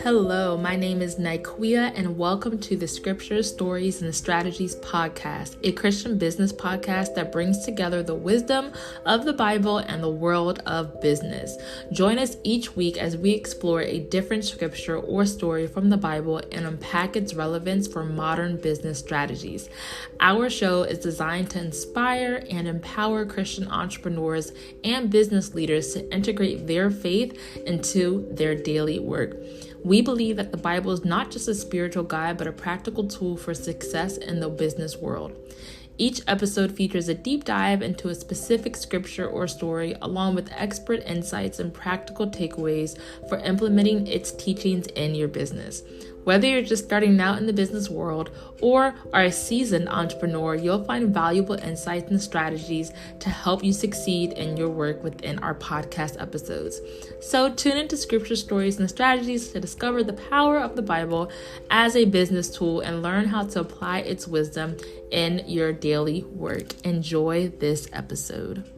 Hello, my name is Nikeia, and welcome to the Scriptures, Stories, and Strategies podcast, a Christian business podcast that brings together the wisdom of the Bible and the world of business. Join us each week as we explore a different scripture or story from the Bible and unpack its relevance for modern business strategies. Our show is designed to inspire and empower Christian entrepreneurs and business leaders to integrate their faith into their daily work. We believe that the Bible is not just a spiritual guide, but a practical tool for success in the business world. Each episode features a deep dive into a specific scripture or story, along with expert insights and practical takeaways for implementing its teachings in your business. Whether you're just starting out in the business world or are a seasoned entrepreneur, you'll find valuable insights and strategies to help you succeed in your work within our podcast episodes. So tune into Scripture, Stories, and Strategies to discover the power of the Bible as a business tool and learn how to apply its wisdom in your daily work. Enjoy this episode.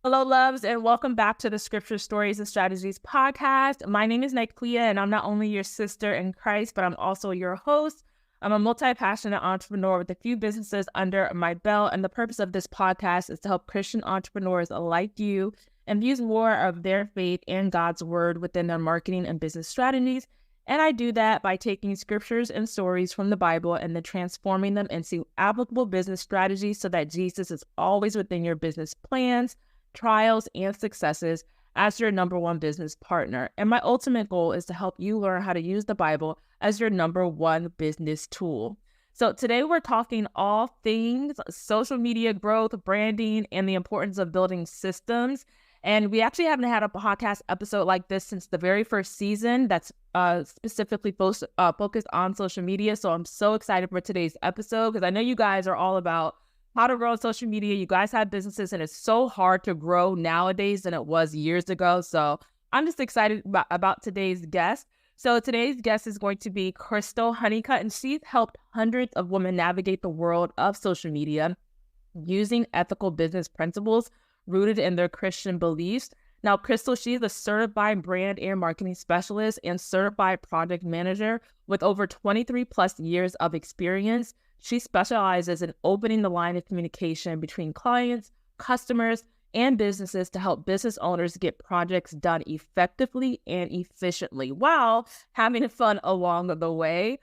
Hello, loves, and welcome back to the Scripture, Stories, and Strategies podcast. My name is Nikeia, and I'm not only your sister in Christ, but I'm also your host. I'm a multi-passionate entrepreneur with a few businesses under my belt, and the purpose of this podcast is to help Christian entrepreneurs like you infuse more of their faith and God's word within their marketing and business strategies. And I do that by taking scriptures and stories from the Bible and then transforming them into applicable business strategies so that Jesus is always within your business plans, trials, and successes as your number one business partner. And my ultimate goal is to help you learn how to use the Bible as your number one business tool. So today we're talking all things social media growth, branding, and the importance of building systems. And we actually haven't had a podcast episode like this since the very first season that's specifically focused on social media. So I'm so excited for today's episode because I know you guys are all about how to grow on social media. You guys have businesses, and it's so hard to grow nowadays than it was years ago. So I'm just excited about today's guest. So today's guest is going to be Crystal Honeycutt, and she's helped hundreds of women navigate the world of social media using ethical business principles rooted in their Christian beliefs. Now, Crystal, she's a certified brand and marketing specialist and certified project manager with over 23 plus years of experience. She specializes in opening the line of communication between clients, customers, and businesses to help business owners get projects done effectively and efficiently while having fun along the way.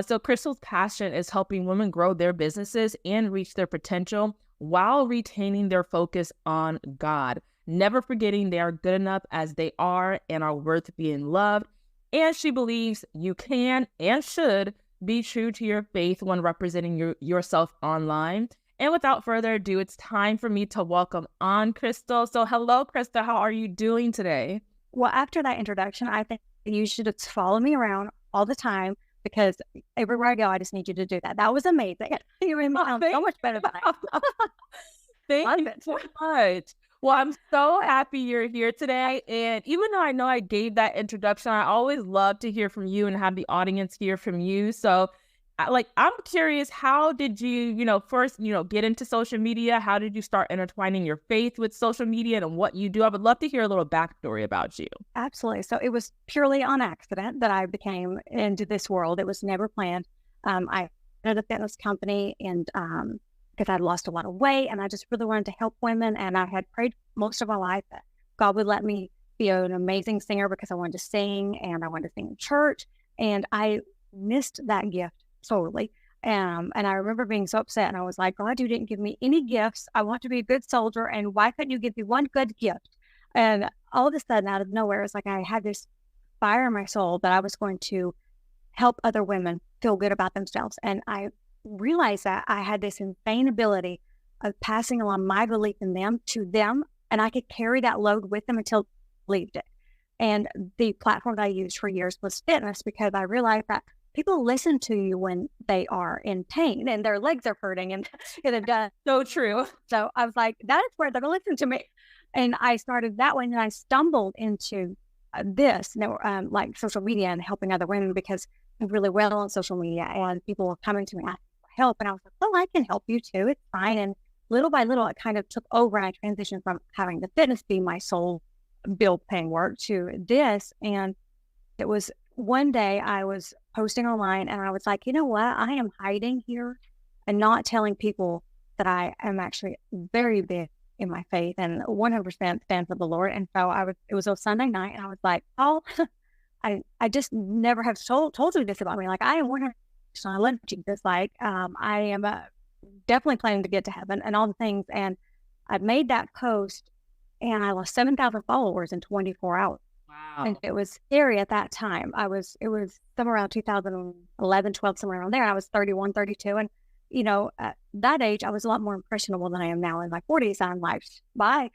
So Crystal's passion is helping women grow their businesses and reach their potential while retaining their focus on God, never forgetting they are good enough as they are and are worth being loved. And she believes you can and should be true to your faith when representing yourself online. And without further ado, it's time for me to welcome on Crystal. So hello, Crystal. How are you doing today? Well, after that introduction, I think you should just follow me around all the time because everywhere I go, I just need you to do that. That was amazing. You made me sound so much better than I am. Thank you so much. Well, I'm so happy you're here today. And even though I know I gave that introduction, I always love to hear from you and have the audience hear from you. So I'm curious, how did you, first, get into social media? How did you start intertwining your faith with social media and what you do? I would love to hear a little backstory about you. Absolutely. So it was purely on accident that I became into this world. It was never planned. I started a fitness company and because I'd lost a lot of weight and I just really wanted to help women. And I had prayed most of my life that God would let me be an amazing singer because I wanted to sing and I wanted to sing in church. And I missed that gift totally. And I remember being so upset. And I was like, God, you didn't give me any gifts. I want to be a good soldier. And why couldn't you give me one good gift? And all of a sudden, out of nowhere, it's like I had this fire in my soul that I was going to help other women feel good about themselves. And I realized that I had this insane ability of passing along my belief in them to them, and I could carry that load with them until they believed it. And the platform that I used for years was fitness because I realized that people listen to you when they are in pain and their legs are hurting and So true. So I was like, that is where they're going to listen to me. And I started that way, and I stumbled into this, like social media and helping other women because I'm really well on social media and people were coming to me asking for help. And I was like, well, I can help you too. It's fine. And little by little, it kind of took over, and I transitioned from having the fitness be my sole bill paying work to this. And it was one day I was posting online and I was like, you know what? I am hiding here and not telling people that I am actually very big in my faith and 100% stand for the Lord. And so it was a Sunday night and I was like, oh, I just never have told you this about me. Like, I am 100%, I love Jesus. Like, I am definitely planning to get to heaven and all the things. And I made that post and I lost 7,000 followers in 24 hours. Wow. And it was scary at that time. It was somewhere around 2011, 12, somewhere around there. I was 31, 32. And, at that age, I was a lot more impressionable than I am now in my 40s. I'm like, bye.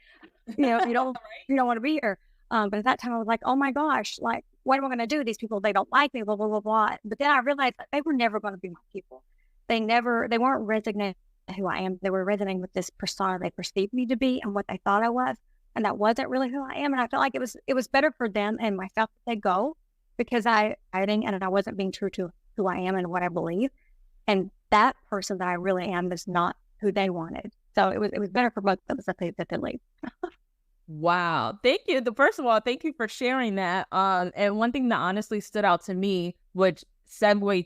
You don't want to be here. But at that time I was like, oh my gosh, like, what am I going to do? These people, they don't like me, blah, blah, blah, blah. But then I realized that they were never going to be my people. They weren't resonating with who I am. They were resonating with this persona they perceived me to be and what they thought I was. And that wasn't really who I am. And I felt like it was better for them and myself to they go, because I wasn't being true to who I am and what I believe. And that person that I really am is not who they wanted. So it was better for both of us that they leave. Wow. Thank you. First of all, thank you for sharing that. And one thing that honestly stood out to me, which segues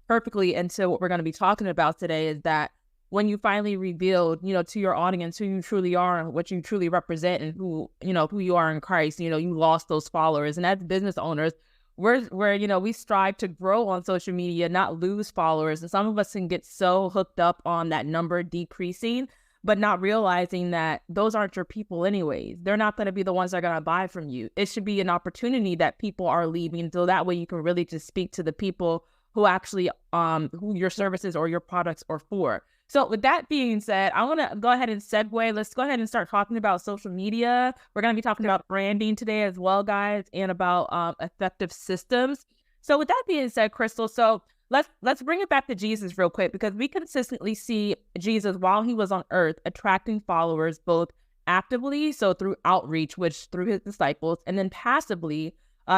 perfectly into what we're going to be talking about today, is that when you finally revealed, to your audience who you truly are and what you truly represent and who you are in Christ, you lost those followers. And as business owners, we strive to grow on social media, not lose followers. And some of us can get so hooked up on that number decreasing, but not realizing that those aren't your people anyways. They're not going to be the ones that are going to buy from you. It should be an opportunity that people are leaving, so that way you can really just speak to the people who actually, who your services or your products are for. So with that being said, I want to go ahead and segue. Let's go ahead and start talking about social media. We're going to be talking about branding today as well, guys, and about effective systems. So with that being said, Crystal, so let's bring it back to Jesus real quick, because we consistently see Jesus while he was on earth attracting followers both actively, so through outreach, which through his disciples, and then passively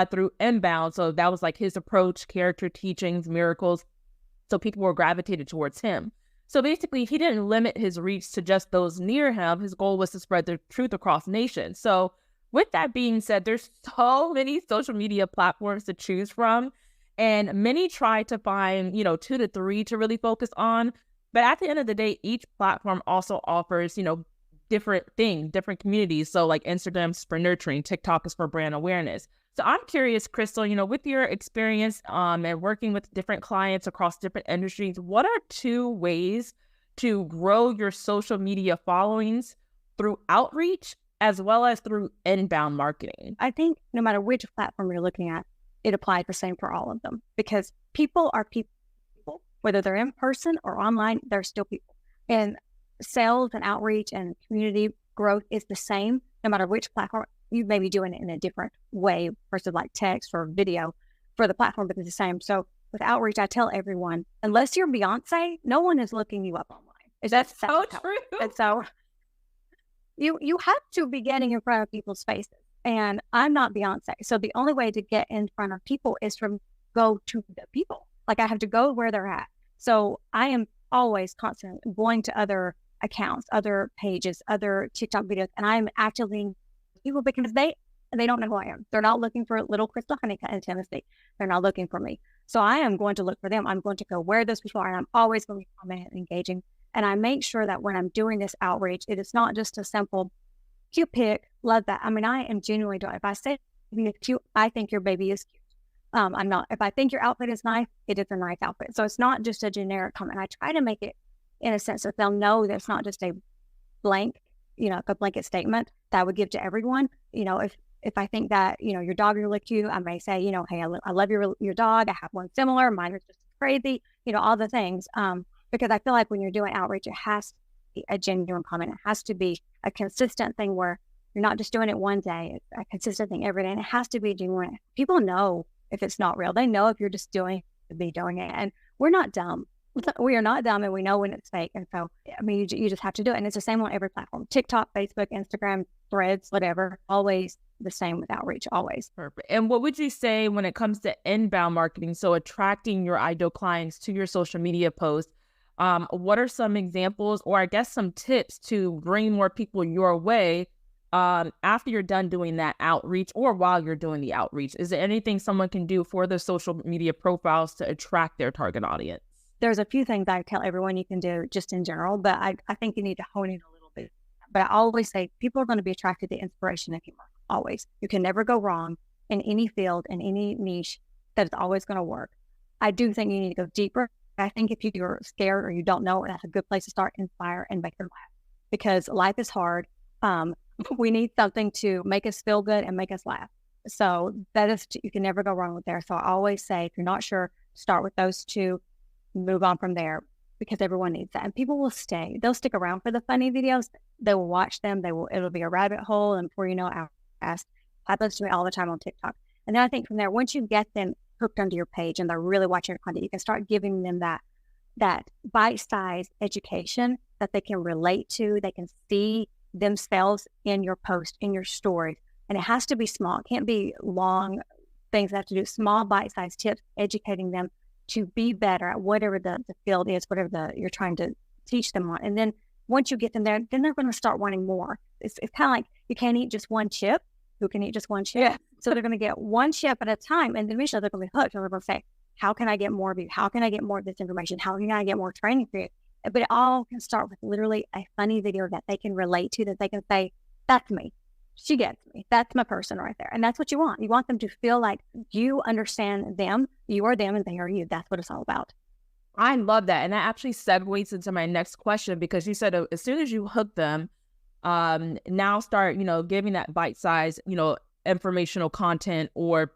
through inbound. So that was like his approach, character, teachings, miracles. So people were gravitated towards him. So basically, he didn't limit his reach to just those near him. His goal was to spread the truth across nations. So with that being said, there's so many social media platforms to choose from. And many try to find, 2 to 3 to really focus on. But at the end of the day, each platform also offers, different things, different communities. So like Instagram's for nurturing, TikTok is for brand awareness. So I'm curious, Crystal, with your experience and working with different clients across different industries, what are 2 ways to grow your social media followings through outreach as well as through inbound marketing? I think no matter which platform you're looking at, it applies the same for all of them, because people are people, whether they're in person or online, they're still people. And sales and outreach and community growth is the same, no matter which platform. You may be doing it in a different way versus like text or video for the platform, but it's the same. So with outreach, I tell everyone, unless you're Beyonce, no one is looking you up online. That's so true. And so you have to be getting in front of people's faces. And I'm not Beyonce. So the only way to get in front of people is to go to the people. Like, I have to go where they're at. So I am always constantly going to other accounts, other pages, other TikTok videos, and I'm actively people, because they don't know who I am. They're not looking for little Crystal Honeycutt in Tennessee. They're not looking for me. So I am going to look for them. I'm going to go where those people are, and I'm always going to be commenting and engaging. And I make sure that when I'm doing this outreach, it is not just a simple cute pic, love that. I mean, I am genuinely doing it. If I say cute, I think your baby is cute. I'm not. If I think your outfit is nice, it is a nice outfit. So it's not just a generic comment. I try to make it in a sense that they'll know that it's not just a blank, a blanket statement that I would give to everyone. If I think that, your dog is really cute, I may say, hey, I love your dog. I have one similar. Mine is just crazy, all the things. Because I feel like when you're doing outreach, it has to be a genuine comment. It has to be a consistent thing where you're not just doing it one day. It's a consistent thing every day. And it has to be genuine. People know if it's not real. They know if you're just doing it. And we're not dumb. We are not dumb, and we know when it's fake. And so, I mean, you just have to do it. And it's the same on every platform: TikTok, Facebook, Instagram, Threads, whatever. Always the same with outreach, always. Perfect. And what would you say when it comes to inbound marketing? So attracting your ideal clients to your social media posts. What are some examples, or I guess some tips to bring more people your way after you're done doing that outreach or while you're doing the outreach? Is there anything someone can do for their social media profiles to attract their target audience? There's a few things I tell everyone you can do just in general, but I think you need to hone in a little bit. But I always say people are going to be attracted to inspiration and humor. Always. You can never go wrong in any field, in any niche. That is always going to work. I do think you need to go deeper. I think if you're scared or you don't know, that's a good place to start. Inspire and make them laugh, because life is hard. We need something to make us feel good and make us laugh. So that is, you can never go wrong with there. So I always say, if you're not sure, start with those two, move on from there, because everyone needs that. And people will stay. They'll stick around for the funny videos. They will watch them. It'll be a rabbit hole. And before you know it, happens to me all the time on TikTok. And then I think from there, once you get them hooked onto your page and they're really watching your content, you can start giving them that bite-sized education that they can relate to. They can see themselves in your post, in your stories. And it has to be small. It can't be long things that have to do. Small bite-sized tips, educating them to be better at whatever the field is, whatever you're trying to teach them on. And then once you get them there, then they're going to start wanting more. It's kind of like you can't eat just one chip. Who can eat just one chip? Yeah. So they're going to get one chip at a time. And then eventually they're going to be hooked. And they're going to say, how can I get more of you? How can I get more of this information? How can I get more training for you? But it all can start with literally a funny video that they can relate to, that they can say, that's me. She gets me. That's my person right there. And that's what you want. You want them to feel like you understand them, you are them, and they are you. That's what it's all about. I love that. And that actually segues into my next question, because you said as soon as you hook them, now start, giving that bite-sized, informational content, or,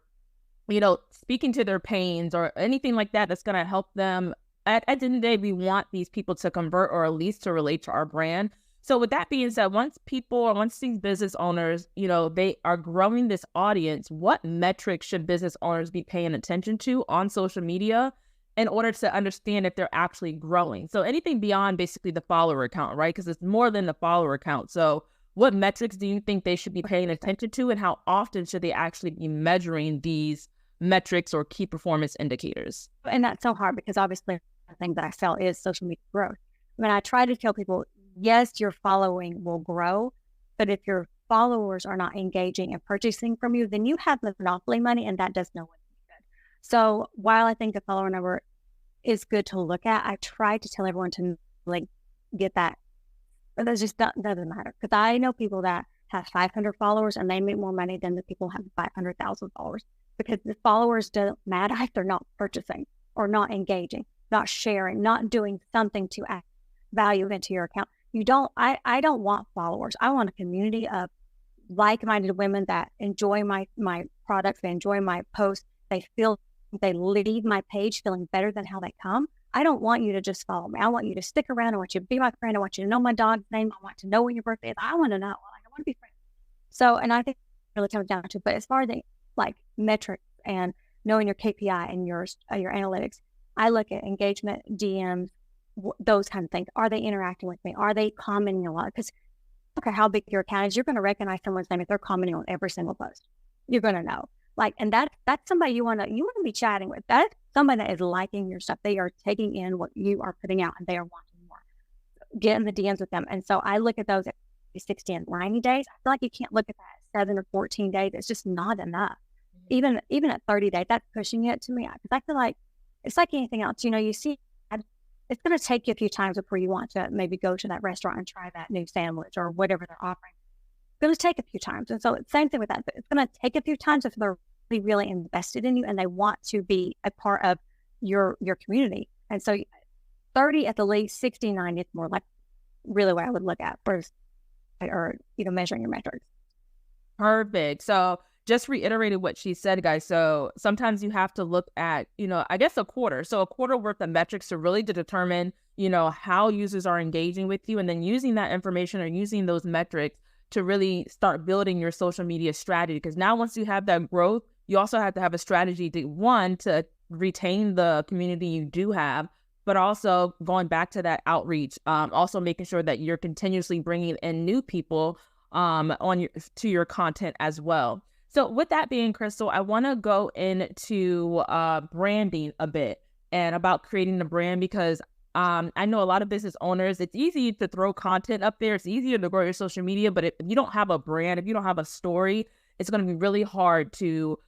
speaking to their pains or anything like that, that's going to help them. At the end of the day, we want these people to convert, or at least to relate to our brand. So with that being said, once these business owners, they are growing this audience, what metrics should business owners be paying attention to on social media in order to understand if they're actually growing? So anything beyond basically the follower count, right? Because it's more than the follower count. So what metrics do you think they should be paying attention to, and how often should they actually be measuring these metrics or key performance indicators? And that's so hard, because obviously the thing that I sell is social media growth. I try to tell people, yes, your following will grow, but if your followers are not engaging and purchasing from you, then you have the monopoly money, and that does no one good. So while I think the follower number is good to look at, I try to tell everyone to get that. But that just doesn't matter, because I know people that have 500 followers and they make more money than the people who have 500,000 followers, because the followers don't matter if they're not purchasing or not engaging, not sharing, not doing something to add value into your account. I don't want followers. I want a community of like-minded women that enjoy my products, they enjoy my posts, they leave my page feeling better than how they come. I don't want you to just follow me. I want you to stick around. I want you to be my friend. I want you to know my dog's name. I want to know when your birthday is. I want to know. I want to be friends. So, and I think it really comes down to, but as far as metrics and knowing your KPI and your analytics, I look at engagement, DMs, those kind of things. Are they interacting with me? Are they commenting a lot? Because look at how big your account is. You're going to recognize someone's name if they're commenting on every single post. You're going to know. And that's somebody you want to be chatting with. That's somebody that is liking your stuff. They are taking in what you are putting out, and they are wanting more. Get in the DMs with them. And so I look at those at 60 and 90 days. I feel like you can't look at that at 7 or 14 days. It's just not enough. Even at 30 days, that's pushing it to me. Because I feel like it's like anything else. You see, it's going to take you a few times before you want to maybe go to that restaurant and try that new sandwich or whatever they're offering. It's going to take a few times. And so same thing with that. It's going to take a few times if they're really invested in you and they want to be a part of your community. And so 30 at the least, 60, 90 is more like really what I would look at first, or measuring your metrics. Perfect. So just reiterated what she said, guys. So sometimes you have to look at, I guess a quarter. So a quarter worth of metrics to really determine, how users are engaging with you, and then using that information or using those metrics to really start building your social media strategy. Because now once you have that growth, you also have to have a strategy to retain the community you do have, but also going back to that outreach, also making sure that you're continuously bringing in new people to your content as well. So with that being, Crystal, I want to go into branding a bit and about creating the brand, because I know a lot of business owners, it's easy to throw content up there. It's easier to grow your social media, but if you don't have a brand, if you don't have a story, it's going to be really hard to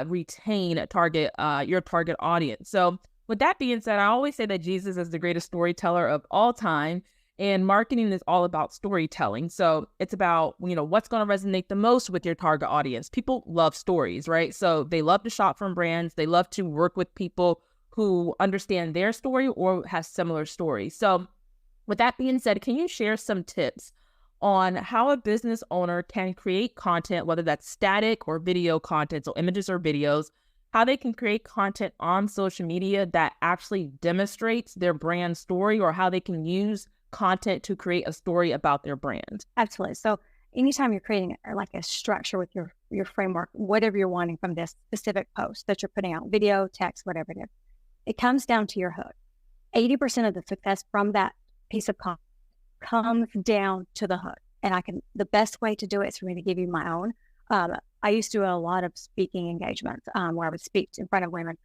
retain your target audience. So with that being said, I always say that Jesus is the greatest storyteller of all time. And marketing is all about storytelling. So it's about, what's going to resonate the most with your target audience. People love stories, right? So they love to shop from brands. They love to work with people who understand their story or has similar stories. So with that being said, can you share some tips on how a business owner can create content, whether that's static or video content, so images or videos, how they can create content on social media that actually demonstrates their brand story, or how they can use content to create a story about their brand? Absolutely. So anytime you're creating like a structure with your framework, whatever you're wanting from this specific post that you're putting out, video, text, whatever it is, it comes down to your hook. 80% of the success from that piece of content comes down to the hook. And the best way to do it is for me to give you my own. I used to do a lot of speaking engagements where I would speak in front of women.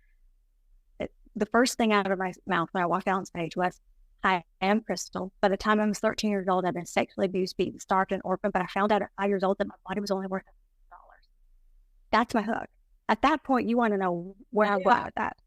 The first thing out of my mouth when I walked out on stage was, "I am Crystal. By the time I was 13 years old, I'd been sexually abused, beaten, starved, and orphaned, but I found out at 5 years old that my body was only worth $1,000. That's my hook. At that point, you want to know where I'm going with that.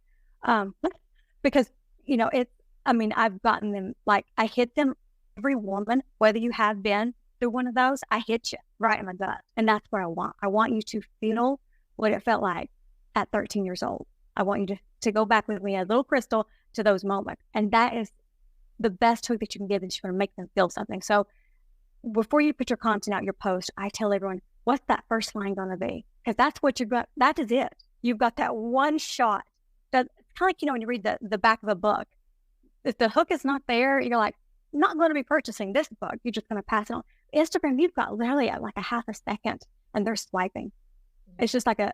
Because, I've gotten them, like, I hit them, every woman, whether you have been through one of those, I hit you right in the gut. And that's what I want. I want you to feel what it felt like at 13 years old. I want you to go back with me, a little Crystal, to those moments. And that is the best hook that you can give, is you're going to make them feel something. So before you put your content out, your post, I tell everyone, what's that first line going to be? Because that's what you've got. That is it. You've got that one shot. It's kind of like, when you read the back of a book, if the hook is not there, you're like, not going to be purchasing this book. You're just going to pass it on. Instagram, you've got literally like a half a second and they're swiping. It's just like a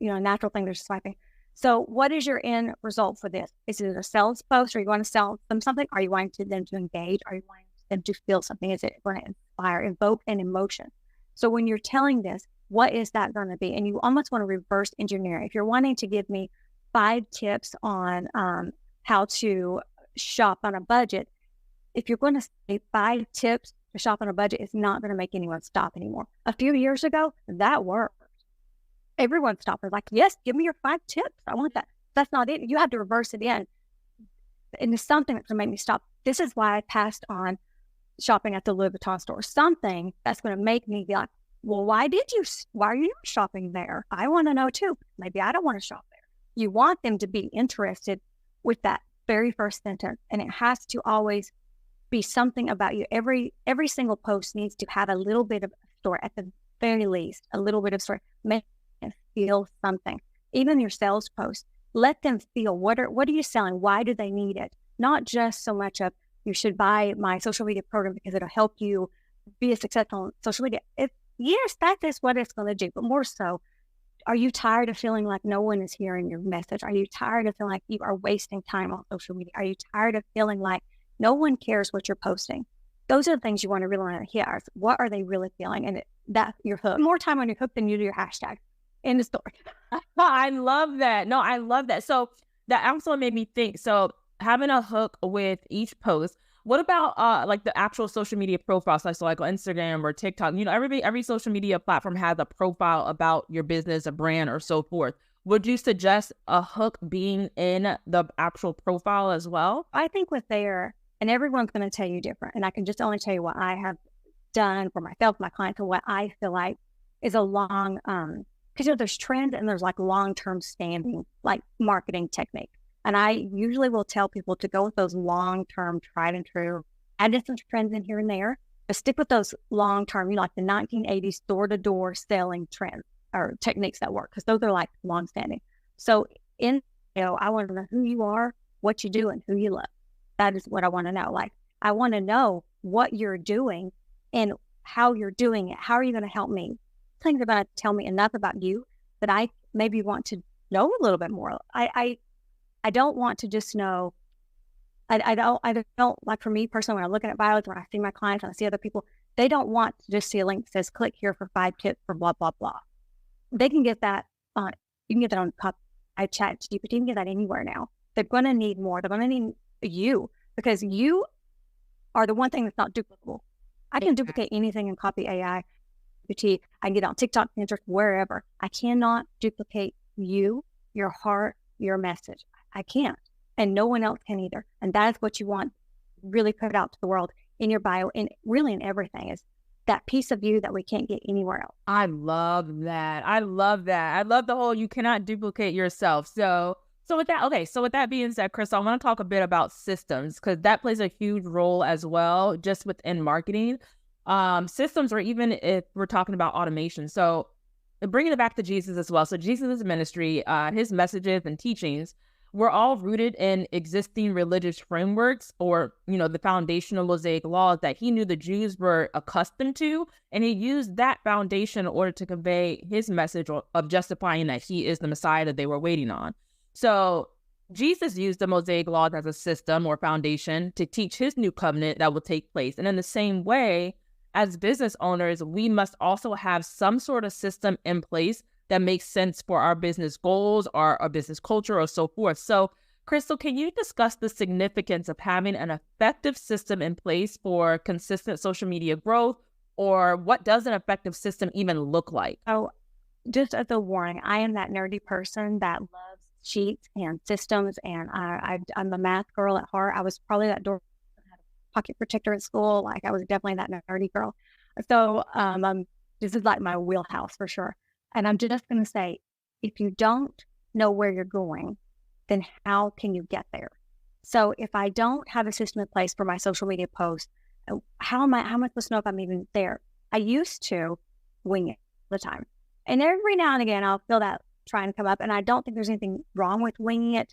natural thing. They're swiping. So what is your end result for this? Is it a sales post? Are you going to sell them something? Are you wanting them to engage? Are you wanting them to feel something? Is it going to inspire, evoke an emotion? So when you're telling this, what is that going to be? And you almost want to reverse engineer. If you're wanting to give me 5 tips on how to shop on a budget, if you're going to say 5 tips to shop on a budget, it's not going to make anyone stop anymore. A few years ago, that worked. Everyone stopped. They're like, yes, give me your 5 tips. I want that. That's not it. You have to reverse it in. And it's something that's going to make me stop. This is why I passed on shopping at the Louis Vuitton store. Something that's going to make me be like, well, why are you shopping there? I want to know too. Maybe I don't want to shop there. You want them to be interested with that very first sentence. And it has to always be something about you. Every single post needs to have a little bit of a story, at the very least, a little bit of story. Make them feel something. Even your sales post, let them feel, what are you selling? Why do they need it? Not just so much of, you should buy my social media program because it'll help you be a successful on social media. Yes, that is what it's going to do. But more so, are you tired of feeling like no one is hearing your message? Are you tired of feeling like you are wasting time on social media? Are you tired of feeling like no one cares what you're posting? Those are the things you want to really want to hear. What are they really feeling? And that's your hook. More time on your hook than you do your hashtag. In the story. I love that. No, I love that. So that also made me think. So having a hook with each post. What about like the actual social media profiles? So like on Instagram or TikTok, every social media platform has a profile about your business, a brand, or so forth. Would you suggest a hook being in the actual profile as well? I think with there, and everyone's going to tell you different. And I can just only tell you what I have done for myself, my clients, and what I feel like is a long, because there's trends and there's like long-term standing, like marketing technique. And I usually will tell people to go with those long-term, tried and true, add in some trends in here and there, but stick with those long-term, like the 1980s door-to-door selling trends or techniques that work, because those are like long-standing. So I want to know who you are, what you do, and who you love. That is what I want to know. Like, I want to know what you're doing and how you're doing it. How are you going to help me? Things are going to tell me enough about you that I maybe want to know a little bit more. I don't want to just know. I don't like, for me personally, when I'm looking at bios, when I see my clients and I see other people, they don't want to just see a link that says click here for 5 tips for blah, blah, blah. They can get that on, you can get that on ChatGPT, you can get that anywhere now. They're going to need more. They're going to need you, because you are the one thing that's not duplicable. I can duplicate anything and copy AI. I can get on TikTok, Pinterest, wherever. I cannot duplicate you, your heart, your message. I can't. And no one else can either. And that is what you want really put out to the world in your bio and really in everything, is that piece of you that we can't get anywhere else. I love that. I love the whole you cannot duplicate yourself. So with that being said, Chris, I want to talk a bit about systems, because that plays a huge role as well, just within marketing. Systems, or even if we're talking about automation. So bringing it back to Jesus as well. So Jesus' ministry, his messages and teachings were all rooted in existing religious frameworks, or, the foundational Mosaic laws that he knew the Jews were accustomed to. And he used that foundation in order to convey his message of justifying that he is the Messiah that they were waiting on. So Jesus used the Mosaic laws as a system or foundation to teach his new covenant that will take place. And in the same way, as business owners, we must also have some sort of system in place that makes sense for our business goals, our business culture, or so forth. So, Crystal, can you discuss the significance of having an effective system in place for consistent social media growth, or what does an effective system even look like? Oh, just as a warning, I am that nerdy person that loves sheets and systems, and I'm a math girl at heart. I was probably that door pocket protector at school. Like, I was definitely that nerdy girl. So this is like my wheelhouse for sure. And I'm just going to say, if you don't know where you're going, then how can you get there? So if I don't have a system in place for my social media posts, how am I supposed to know if I'm even there? I used to wing it all the time. And every now and again, I'll feel that try and come up. And I don't think there's anything wrong with winging it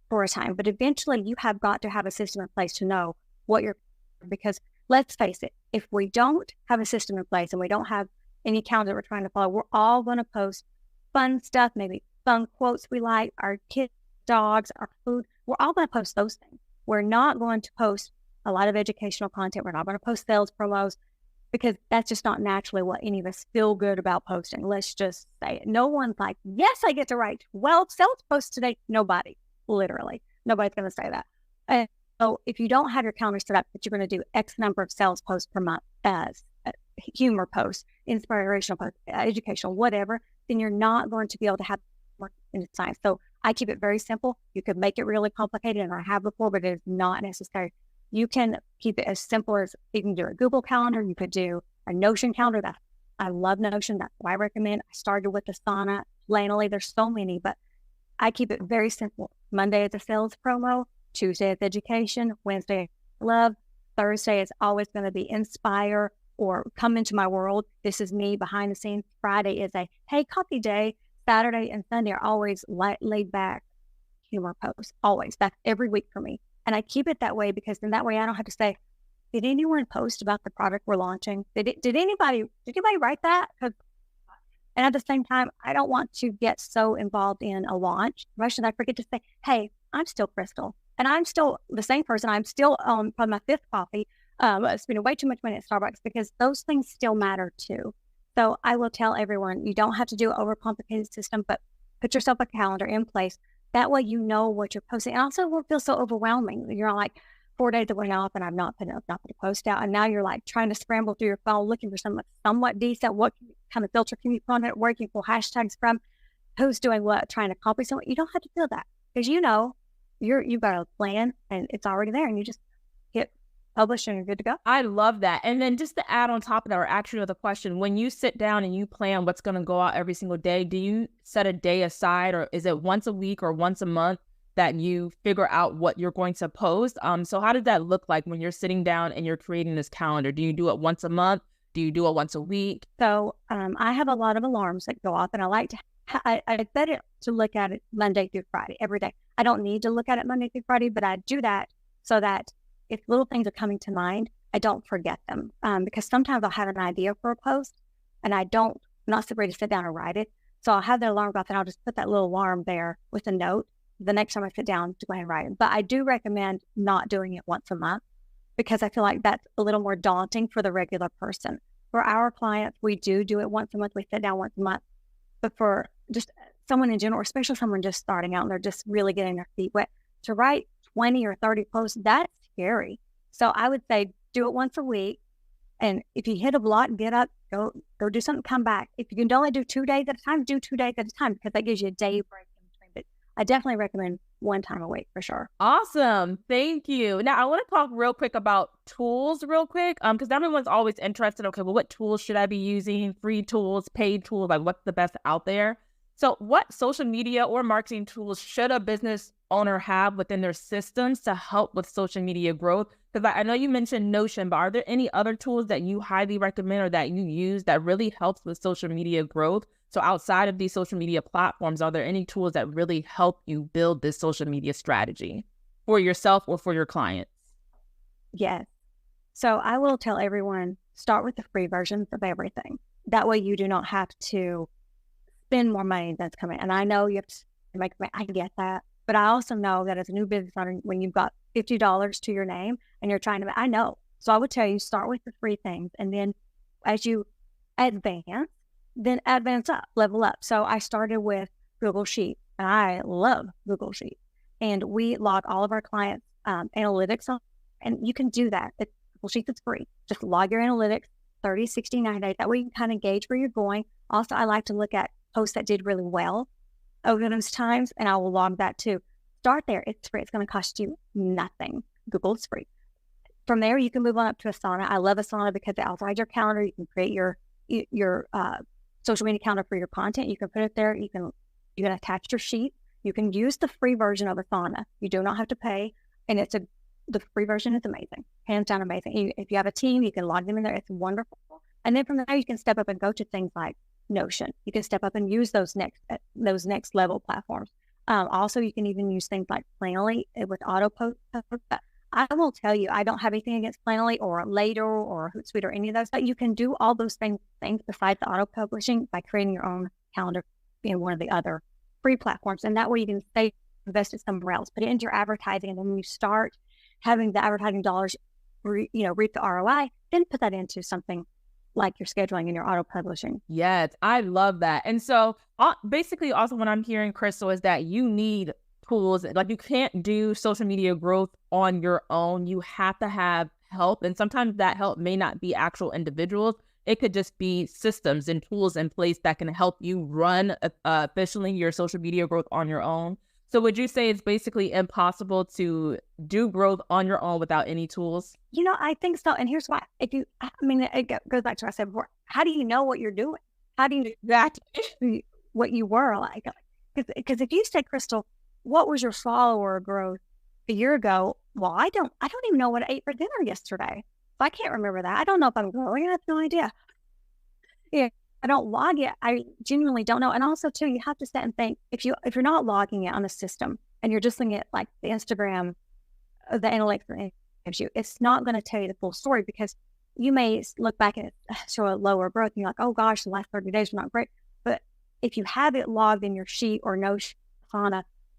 for a time. But eventually you have got to have a system in place to know what you're, because let's face it, if we don't have a system in place and we don't have any calendar we're trying to follow, we're all going to post fun stuff, maybe fun quotes we like, our kids, dogs, our food. We're all going to post those things. We're not going to post a lot of educational content. We're not going to post sales promos, because that's just not naturally what any of us feel good about posting. Let's just say it. No one's like, yes, I get to write 12 sales posts today. Nobody, literally. Nobody's going to say that. And so if you don't have your calendar set up that you're going to do X number of sales posts per month, as humor posts, inspirational posts, educational, whatever, then you're not going to be able to have more in science. So I keep it very simple. You could make it really complicated, and I have before, but it is not necessary. You can keep it as simple as, you can do a Google Calendar. You could do a Notion calendar. I love Notion. That's what I recommend. I started with Asana, Planoly. There's so many, but I keep it very simple. Monday is a sales promo. Tuesday is education. Wednesday, love. Thursday is always going to be inspire or come into my world. This is me behind the scenes. Friday is a hey coffee day. Saturday and Sunday are always laid back humor posts. Always. That's every week for me. And I keep it that way, because then that way I don't have to say, did anyone post about the product we're launching? Did anybody write that? And at the same time, I don't want to get so involved in a launch promotion that I forget to say, hey, I'm still Crystal, and I'm still the same person. I'm still on my fifth coffee, spending way too much money at Starbucks, because those things still matter too. So I will tell everyone, you don't have to do an overcomplicated system, but put yourself a calendar in place. That way you know what you're posting. And also it won't feel so overwhelming. You're on like 4 days that went off and I've not put a post out. And now you're like trying to scramble through your phone, looking for something somewhat decent. What kind of filter can you put on it? Where can you pull hashtags from? Who's doing what? Trying to copy someone. You don't have to feel that, because you know you've got a plan and it's already there, and you just hit publish and you're good to go. I love that. And then just to add on top of that, or actually with a question, when you sit down and you plan what's going to go out every single day, do you set a day aside, or is it once a week or once a month that you figure out what you're going to post? So how does that look like when you're sitting down and you're creating this calendar? Do you do it once a month? Do you do it once a week? So I have a lot of alarms that go off, and I like to, I set it to look at it Monday through Friday every day. I don't need to look at it Monday through Friday, but I do that so that if little things are coming to mind, I don't forget them. Because sometimes I'll have an idea for a post and I'm not so ready to sit down and write it. So I'll have the alarm go off and I'll just put that little alarm there with a note the next time I sit down to go ahead and write it. But I do recommend not doing it once a month, because I feel like that's a little more daunting for the regular person. For our clients, we do it once a month. We sit down once a month. But for just someone in general, or especially someone just starting out and they're just really getting their feet wet, to write 20 or 30 posts, that's scary. So I would say do it once a week. And if you hit a block, get up, go do something, come back. If you can only do 2 days at a time, do 2 days at a time, because that gives you a day break in between. But I definitely recommend 1 time a week for sure. Awesome. Thank you. Now I want to talk real quick about tools real quick. Because everyone's always interested. Okay, well, what tools should I be using? Free tools, paid tools, like what's the best out there? So what social media or marketing tools should a business owner have within their systems to help with social media growth? Because I know you mentioned Notion, but are there any other tools that you highly recommend or that you use that really helps with social media growth? So outside of these social media platforms, are there any tools that really help you build this social media strategy for yourself or for your clients? Yes. So I will tell everyone, start with the free versions of everything. That way you do not have to spend more money that's coming. And I know you have to make, I get that. But I also know that as a new business owner, when you've got $50 to your name and you're trying to, I know. So I would tell you, start with the free things. And then as you advance up, level up. So I started with Google Sheets, and I love Google Sheets. And we log all of our clients' analytics on, and you can do that. Google Sheets is free. Just log your analytics 30, 60, 90 days. That way you can kind of gauge where you're going. Also, I like to look at posts that did really well over those times, and I will log that too. Start there. It's free. It's going to cost you nothing. Google is free. From there, you can move on up to Asana. I love Asana because it also has your calendar. You can create your social media calendar for your content. You can put it there. You can attach your sheet. You can use the free version of Asana. You do not have to pay, and the free version is amazing, hands down amazing. If you have a team, you can log them in there. It's wonderful. And then from there, you can step up and go to things like Notion. You can step up and use those next level platforms. Also, you can even use things like Planoly with auto post. I will tell you, I don't have anything against Planoly or Later or Hootsuite or any of those, but you can do all those things besides the auto publishing by creating your own calendar in one of the other free platforms. And that way you can stay invested somewhere else, put it into your advertising. And then when you start having the advertising dollars, reap the ROI, then put that into something like your scheduling and your auto publishing. Yes, I love that. And so basically also what I'm hearing, Crystal, is that you need tools. Like you can't do social media growth on your own. You have to have help. And sometimes that help may not be actual individuals. It could just be systems and tools in place that can help you run efficiently your social media growth on your own. So would you say it's basically impossible to do growth on your own without any tools? I think so. And here's why. It goes back to what I said before. How do you know what you're doing? How do you know exactly what you were like? Because if you said, Crystal, what was your follower growth a year ago? Well, I don't even know what I ate for dinner yesterday. So I can't remember that. I don't know if I'm growing. I have no idea. Yeah. I don't log it. I genuinely don't know. And also too, you have to sit and think, if you're not logging it on the system and you're just looking at like the Instagram, the analytics that gives you, it's not going to tell you the full story, because you may look back and show a lower growth and you're like, oh gosh, the last 30 days were not great. But if you have it logged in your sheet or Notion,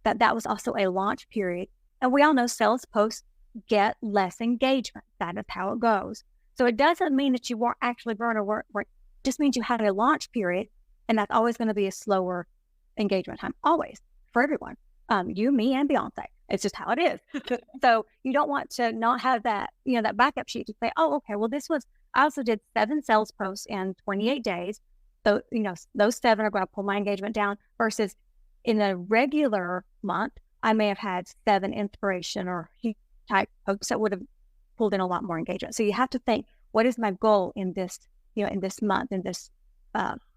that was also a launch period. And we all know sales posts get less engagement. That is how it goes. So it doesn't mean that you weren't actually growing or work. Just means you had a launch period, and that's always going to be a slower engagement time, always, for everyone. You, me, and Beyonce. It's just how it is. So you don't want to not have that, that backup sheet to say, oh, okay, well, I also did 7 sales posts in 28 days. So, those 7 are going to pull my engagement down, versus in a regular month, I may have had 7 inspiration or type posts that would have pulled in a lot more engagement. So you have to think, what is my goal in this month, in this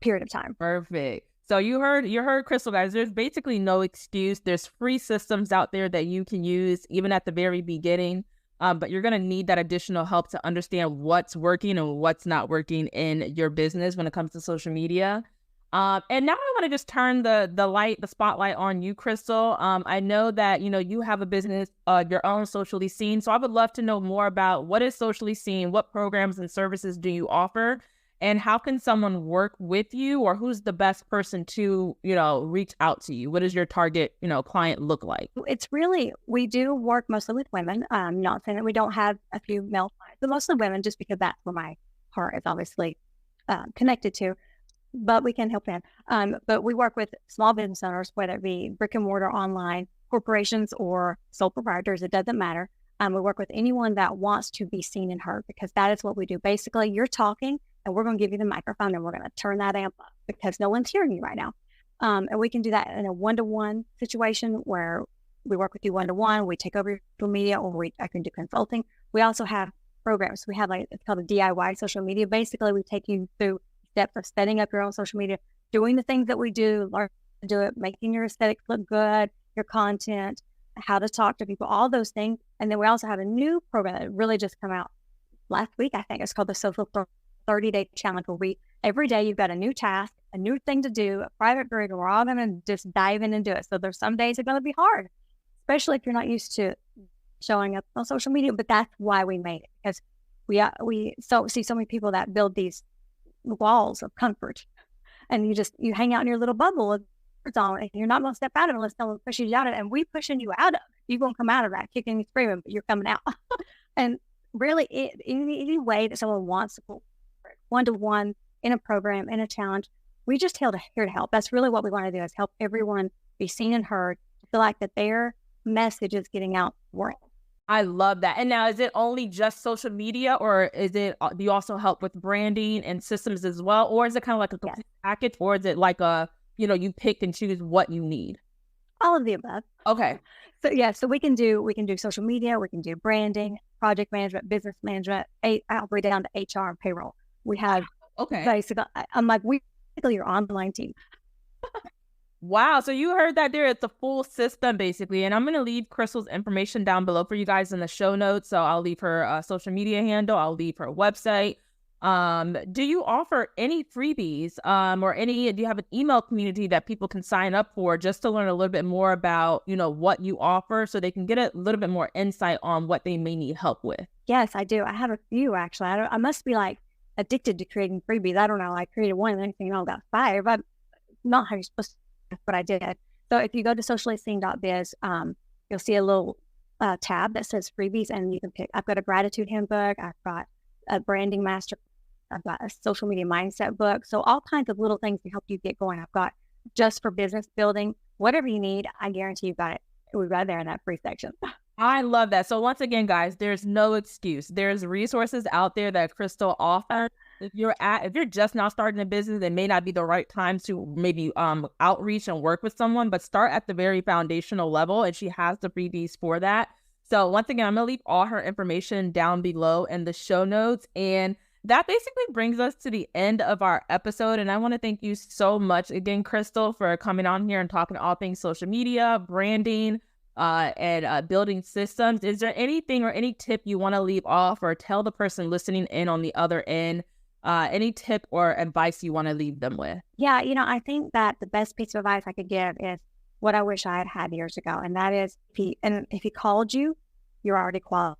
period of time? Perfect. So you heard Crystal, guys. There's basically no excuse. There's free systems out there that you can use even at the very beginning. But you're going to need that additional help to understand what's working and what's not working in your business when it comes to social media. And now I want to just turn the spotlight on you, Crystal. I know that, you have a business, your own, Socially Seen. So I would love to know more about what is Socially Seen, what programs and services do you offer, and how can someone work with you, or who's the best person to, reach out to you? What does your target, client look like? It's really, we do work mostly with women. Not saying that we don't have a few male clients, but mostly women, just because that's where my heart is obviously connected to. But we can help them. But we work with small business owners, whether it be brick and mortar, online, corporations, or sole proprietors. It doesn't matter. We work with anyone that wants to be seen and heard, because that is what we do. Basically, you're talking and we're going to give you the microphone and we're going to turn that amp up because no one's hearing you right now. And we can do that in a one-to-one situation where we work with you one-to-one. We take over your social media, or I can do consulting. We also have programs. We have it's called a DIY social media. Basically, we take you through steps of setting up your own social media, doing the things that we do, learn to do it, making your aesthetics look good, your content, how to talk to people, all those things. And then we also have a new program that really just come out last week, I think. It's called the Social 30-Day Challenge, where every day you've got a new task, a new thing to do, a private group, and we're all going to just dive in and do it. So there's some days are going to be hard, especially if you're not used to showing up on social media. But that's why we made it, because we see so many people that build these walls of comfort, and you hang out in your little bubble of zone, and you're not going to step out of it unless someone pushes you out of it. And we pushing you out of it. You're going to come out of that kicking and screaming, but you're coming out. And really, any way that someone wants to one-to-one in a program, in a challenge, we just here to help. That's really what we want to do, is help everyone be seen and heard, feel like that their message is getting out the world. I love that. And now, is it only just social media, or do you also help with branding and systems as well? Or is it kind of like a complete package, or is it like you pick and choose what you need? All of the above. Okay. So we can do social media, we can do branding, project management, business management, all the way down to HR and payroll. We have basically, basically your online team. Wow. So you heard that there. It's a full system, basically. And I'm going to leave Crystal's information down below for you guys in the show notes. So I'll leave her social media handle. I'll leave her website. Do you offer any freebies or do you have an email community that people can sign up for just to learn a little bit more about, what you offer, so they can get a little bit more insight on what they may need help with? Yes, I do. I have a few, actually. I must be addicted to creating freebies. I don't know. I created one and the next thing got fired, but not how you're supposed to. But I did. So if you go to sociallyseen.biz, you'll see a little tab that says freebies, and you can pick. I've got a gratitude handbook. I've got a branding master. I've got a social media mindset book. So all kinds of little things to help you get going. I've got just for business building, whatever you need. I guarantee you've got it. We've got it there in that free section. I love that. So once again, guys, there's no excuse. There's resources out there that Crystal offers. If you're just now starting a business, it may not be the right time to maybe outreach and work with someone, but start at the very foundational level, and she has the freebies for that. So once again, I'm gonna leave all her information down below in the show notes. And that basically brings us to the end of our episode. And I want to thank you so much again, Crystal, for coming on here and talking all things social media, branding, and building systems. Is there anything or any tip you want to leave off, or tell the person listening in on the other end, any tip or advice you want to leave them with? Yeah, I think that the best piece of advice I could give is what I wish I had had years ago. And that is, if he called you, you're already qualified.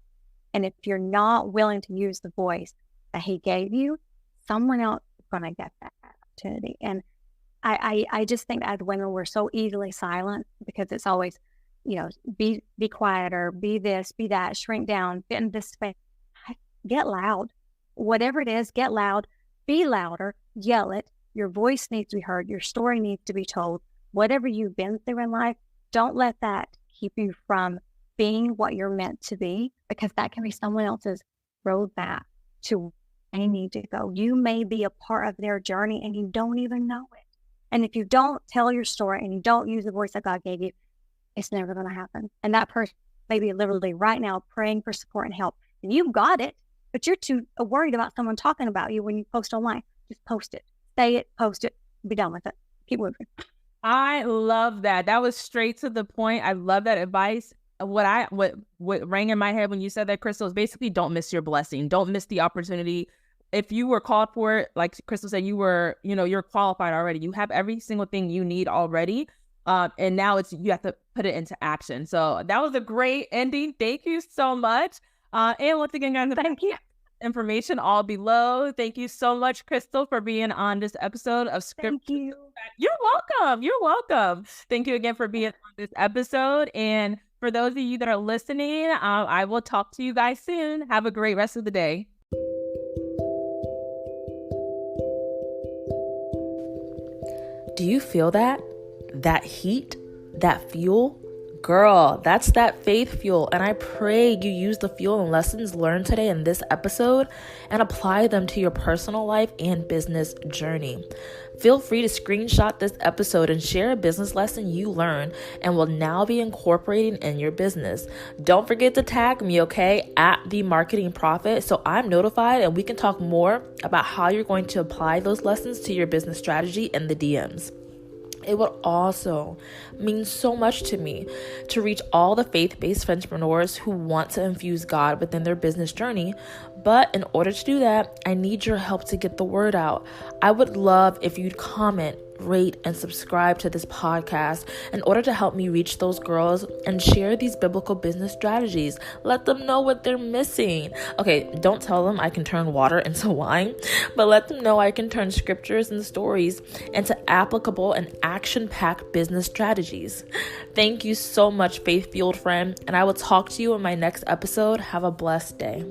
And if you're not willing to use the voice that he gave you, someone else is going to get that opportunity. And I just think that as women, we're so easily silent, because it's always, be quieter, be this, be that, shrink down, fit in this space. Get loud. Whatever it is, get loud, be louder, yell it. Your voice needs to be heard. Your story needs to be told. Whatever you've been through in life, don't let that keep you from being what you're meant to be, because that can be someone else's roadmap to where they need to go. You may be a part of their journey and you don't even know it. And if you don't tell your story and you don't use the voice that God gave you, it's never going to happen. And that person may be literally right now praying for support and help. And you've got it, but you're too worried about someone talking about you when you post online. Just post it. Say it, post it, be done with it. Keep moving. I love that. That was straight to the point. I love that advice. What rang in my head when you said that, Crystal, is basically don't miss your blessing. Don't miss the opportunity. If you were called for it, like Crystal said, you're qualified already. You have every single thing you need already. And now you have to put it into action. So that was a great ending. Thank you so much. And once again, guys, thank you. Information all below. Thank you so much, Crystal, for being on this episode of Scripture. Thank you. You're welcome. You're welcome. Thank you again for being on this episode. And for those of you that are listening, I will talk to you guys soon. Have a great rest of the day. Do you feel that? That heat? That fuel? Girl, that's that faith fuel, and I pray you use the fuel and lessons learned today in this episode and apply them to your personal life and business journey. Feel free to screenshot this episode and share a business lesson you learned and will now be incorporating in your business. Don't forget to tag me, okay, at The Marketing Prophet, so I'm notified and we can talk more about how you're going to apply those lessons to your business strategy in the DMs. It would also mean so much to me to reach all the faith-based entrepreneurs who want to infuse God within their business journey. But in order to do that, I need your help to get the word out. I would love if you'd comment, rate, and subscribe to this podcast in order to help me reach those girls and share these biblical business strategies. Let them know what they're missing. Okay, don't tell them I can turn water into wine, but let them know I can turn scriptures and stories into applicable and action-packed business strategies. Thank you so much, faith-fueled friend, and I will talk to you in my next episode. Have a blessed day.